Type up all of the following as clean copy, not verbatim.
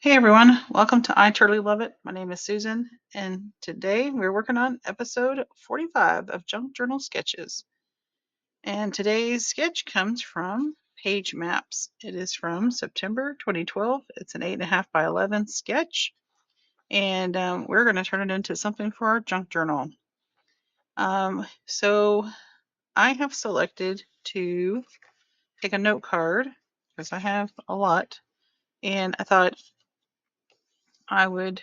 Hey everyone, welcome to I Totally Love It. My name is Susan, and today we're working on episode 45 of Junk Journal Sketches. And today's sketch comes from Page Maps. It is from September 2012. It's an 8.5 by 11 sketch, and we're going to turn it into something for our junk journal. So I have selected to take a note card because I have a lot, and I thought I would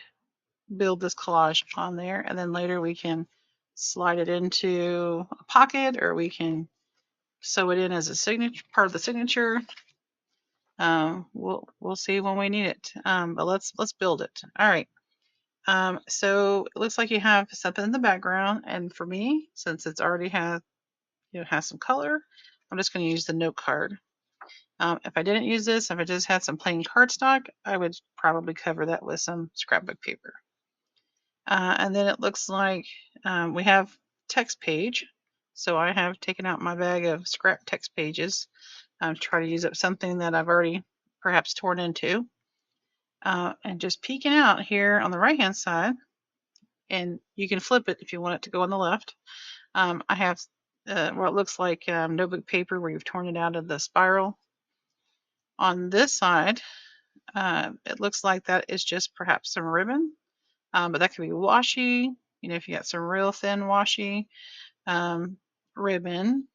build this collage on there, and then later we can slide it into a pocket, or we can sew it in as a signature part of the signature. We'll see when we need it. But let's build it. All right. So it looks like you have something in the background, and for me, since it's already has some color, I'm just going to use the note card. If I didn't use this, if I just had some plain cardstock, I would probably cover that with some scrapbook paper. And then it looks like we have text page. So I have taken out my bag of scrap text pages. Try to use up something that I've already perhaps torn into. And just peeking out here on the right hand side, and you can flip it if you want it to go on the left. I have what looks like notebook paper where you've torn it out of the spiral. On this side, it looks like that is just perhaps some ribbon, but that could be washi. If you got some real thin washi ribbon,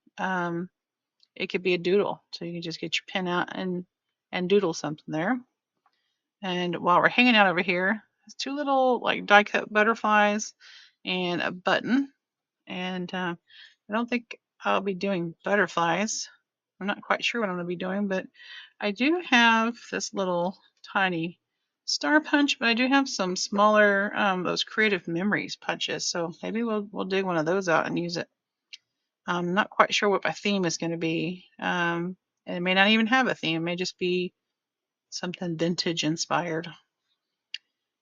it could be a doodle. So you can just get your pen out and doodle something there. And while we're hanging out over here, there's two little like die cut butterflies and a button. And I don't think I'll be doing butterflies. I'm not quite sure what I'm going to be doing, but I do have this little tiny star punch, but I do have some smaller those creative memories punches. So maybe we'll dig one of those out and use it. I'm not quite sure what my theme is going to be. And it may not even have a theme. It may just be something vintage inspired.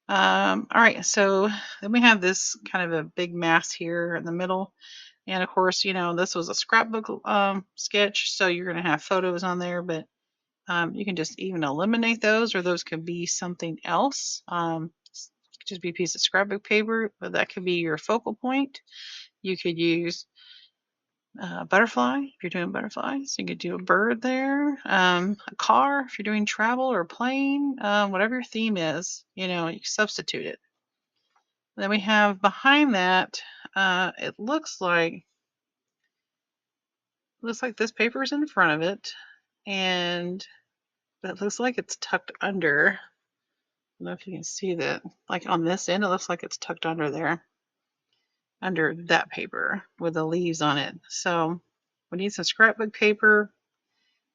All right, so then we have this kind of a big mass here in the middle. And of course, this was a scrapbook sketch, so you're going to have photos on there, but you can just even eliminate those, or those could be something else. It could just be a piece of scrapbook paper, but that could be your focal point. You could use butterfly if you're doing butterflies. You could do a bird there, a car if you're doing travel or plane, whatever your theme is, you can substitute it. Then we have behind that, it looks like this paper is in front of it, and it looks like it's tucked under. I don't know if you can see that. Like on this end, it looks like it's tucked under there, under that paper with the leaves on it. So we need some scrapbook paper.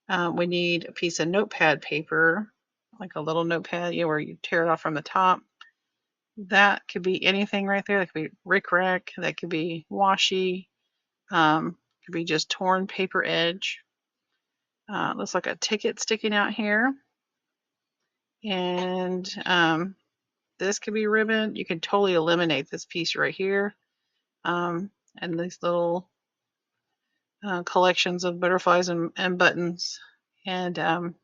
We need a piece of notepad paper, like a little notepad, where you tear it off from the top. That could be anything right there. That could be rickrack. That could be washi. Could be just torn paper edge. Looks like a ticket sticking out here. And this could be ribbon. You can totally eliminate this piece right here. And these little collections of butterflies and buttons. And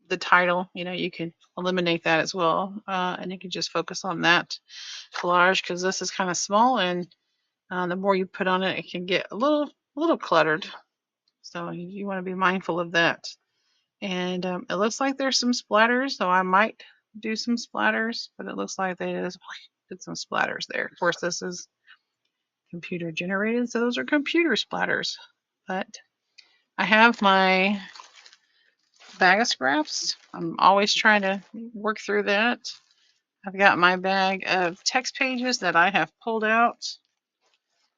the title, you can eliminate that as well. And you can just focus on that collage because this is kind of small, and the more you put on it, it can get a little cluttered. So you want to be mindful of that. And it looks like there's some splatters, so I might do some splatters, but it looks like they just did some splatters there. Of course, this is computer generated, so those are computer splatters. But I have my bag of scraps. I'm always trying to work through that. I've got my bag of text pages that I have pulled out.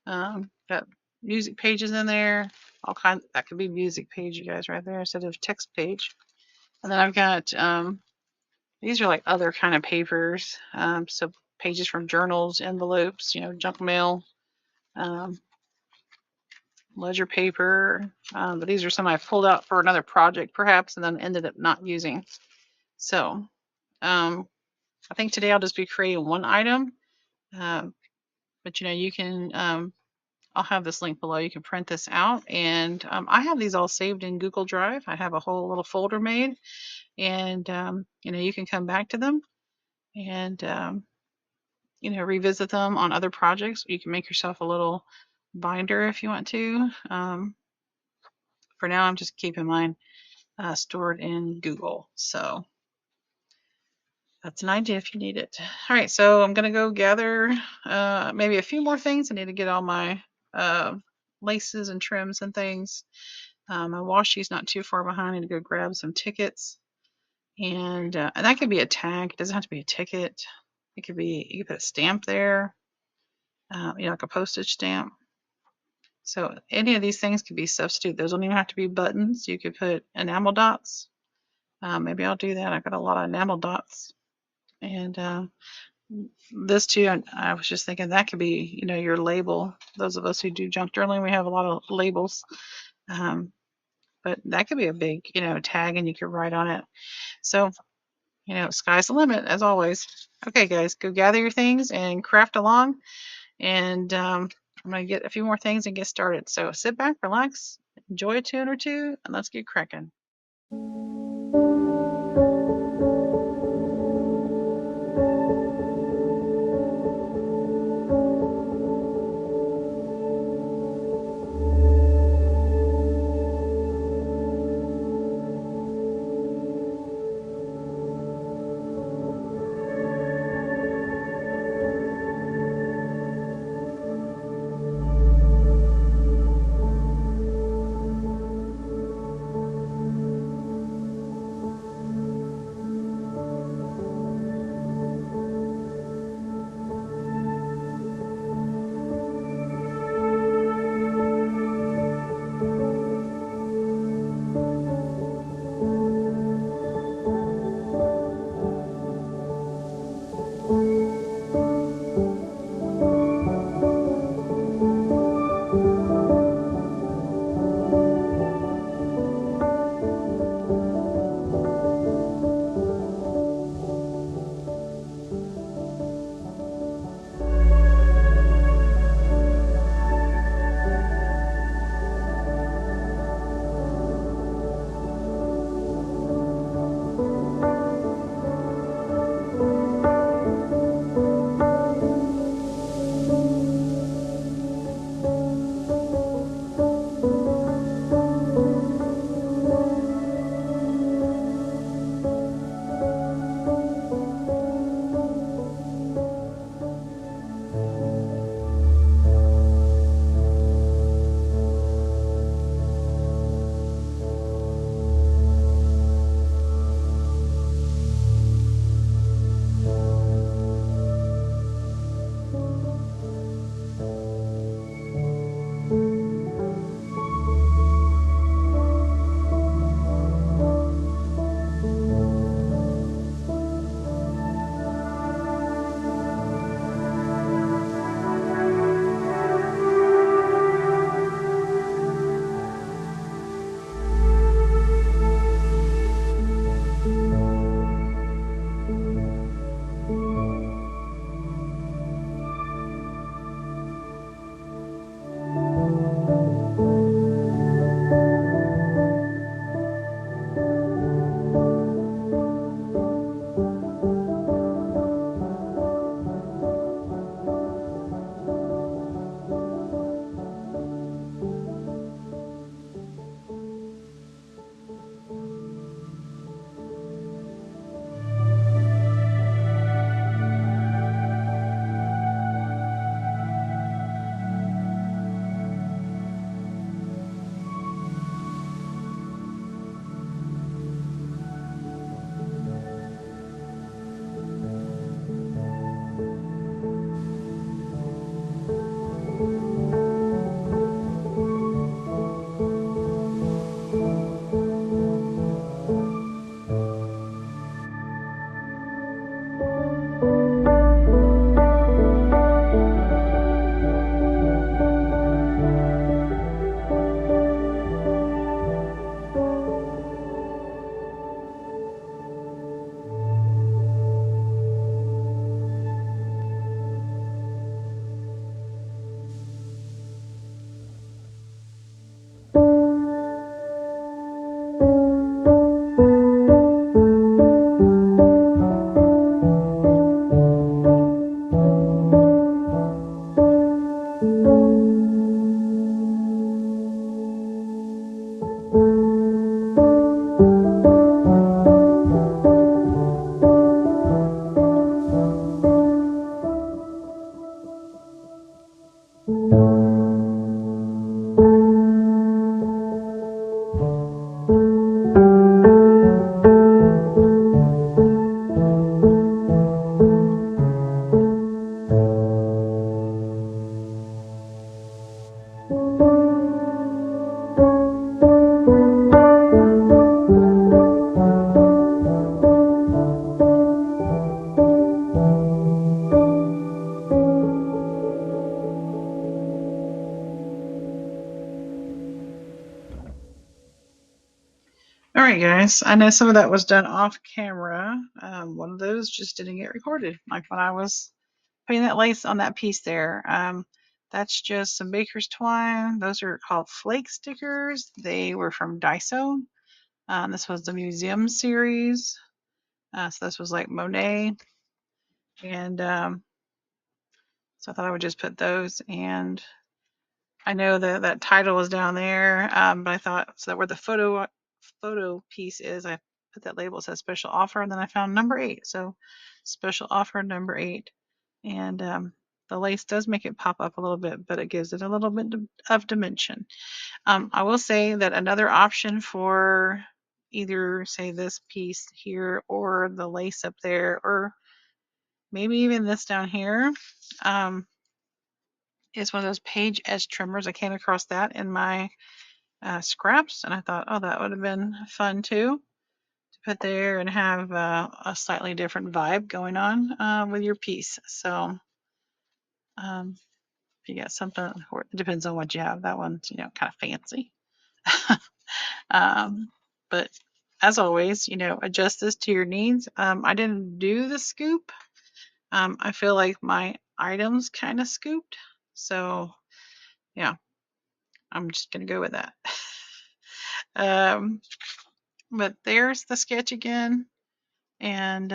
Got music pages in there, all kinds. That could be music page, you guys, right there instead of text page. And then I've got these are like other kind of papers. So pages from journals, envelopes, junk mail, ledger paper. But these are some I pulled out for another project, perhaps, and then ended up not using. So I think today I'll just be creating one item. But you can I'll have this link below. You can print this out, and I have these all saved in Google Drive. I have a whole little folder made, and you can come back to them and revisit them on other projects. You can make yourself a little binder if you want to. For now, I'm just keeping mine stored in Google. So that's an idea if you need it. All right, so I'm gonna go gather maybe a few more things. I need to get all my laces and trims and things. My washi's not too far behind. I need to go grab some tickets, and that could be a tag. It doesn't have to be a ticket. It could be, you could put a stamp there, like a postage stamp. So any of these things could be substitute. Those don't even have to be buttons. You could put enamel dots. Maybe I'll do that. I've got a lot of enamel dots. And this too, I was just thinking that could be, your label. Those of us who do junk journaling, we have a lot of labels. But that could be a big, tag, and you could write on it. So, sky's the limit, as always. Okay, guys, go gather your things and craft along. And I'm going to get a few more things and get started. So sit back, relax, enjoy a tune or two, and let's get cracking. guys. I know some of that was done off camera. One of those just didn't get recorded, like when I was putting that lace on that piece there. That's just some baker's twine. Those are called flake stickers. They were from Daiso. This was the museum series. So this was like Monet. And so I thought I would just put those. And I know that title was down there, but I thought so that where the photo piece is, I put that label. It says special offer, and then I found number 8. So special offer number 8, and the lace does make it pop up a little bit, but it gives it a little bit of dimension. I will say that another option for either say this piece here or the lace up there, or maybe even this down here, is one of those page edge trimmers. I came across that in my scraps, and I thought, oh, that would have been fun too to put there and have a slightly different vibe going on with your piece. So if you got something, or it depends on what you have. That one's kind of fancy. But as always, adjust this to your needs. I didn't do the scoop. I feel like my items kind of scooped, so yeah, I'm just gonna go with that. But there's the sketch again, and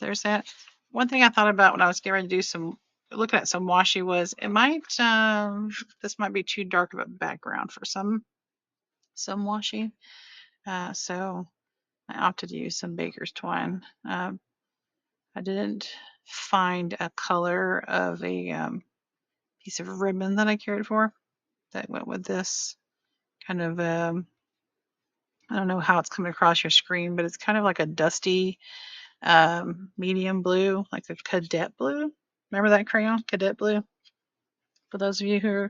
there's that. One thing I thought about when I was getting ready to do looking at some washi was it might this might be too dark of a background for some washi, so I opted to use some baker's twine. I didn't find a color of a piece of ribbon that I cared for that went with this kind of I don't know how it's coming across your screen, but it's kind of like a dusty medium blue, like a cadet blue. Remember that crayon, cadet blue? For those of you who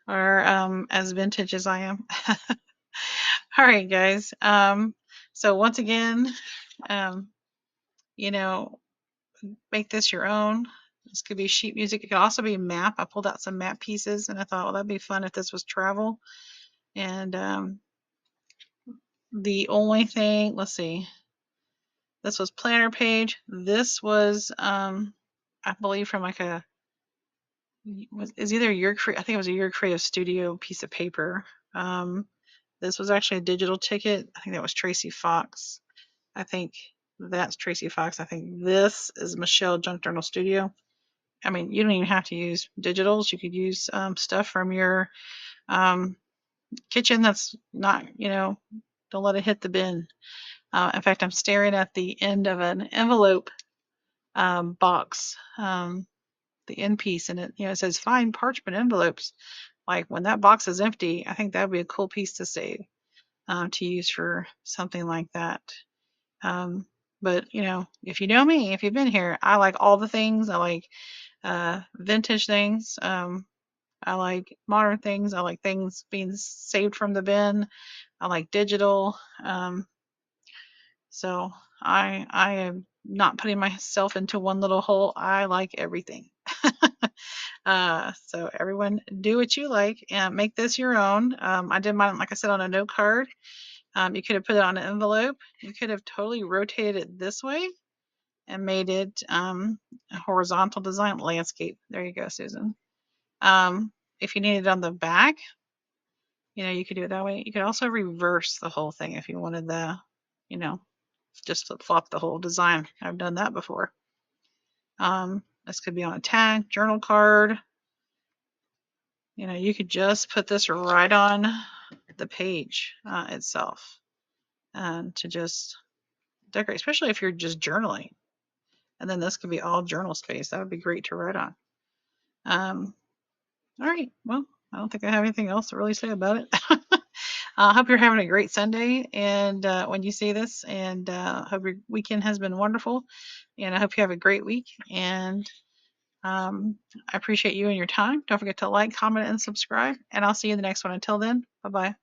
are as vintage as I am. All right, guys. So once again, um, you know, make this your own. This could be sheet music. It could also be map. I pulled out some map pieces, and I thought, well, that'd be fun if this was travel. And the only thing, let's see, this was planner page. This was, I believe, from like is either your I think it was a Your Creative Studio piece of paper. This was actually a digital ticket. I think that was Tracy Fox. I think that's Tracy Fox. I think this is Michelle Junk Journal Studio. I mean, you don't even have to use digitals. You could use stuff from your kitchen that's not, don't let it hit the bin. In fact, I'm staring at the end of an envelope box, the end piece, and it says find parchment envelopes. Like when that box is empty, I think that would be a cool piece to save, to use for something like that. But if you know me, if you've been here, I like all the things. I like vintage things. I like modern things. I like things being saved from the bin. I like digital. So I am not putting myself into one little hole. I like everything. So everyone do what you like and make this your own. I did mine, like I said, on a note card. You could have put it on an envelope. You could have totally rotated it this way and made it a horizontal design landscape. There you go, Susan. If you need it on the back, you could do it that way. You could also reverse the whole thing if you wanted you know, just flip flop the whole design. I've done that before. This could be on a tag, journal card. You could just put this right on the page itself and to just decorate, especially if you're just journaling. And then this could be all journal space. That would be great to write on. All right. Well, I don't think I have anything else to really say about it. I hope you're having a great Sunday and when you see this, and hope your weekend has been wonderful. And I hope you have a great week. And I appreciate you and your time. Don't forget to like, comment, and subscribe. And I'll see you in the next one. Until then, bye-bye.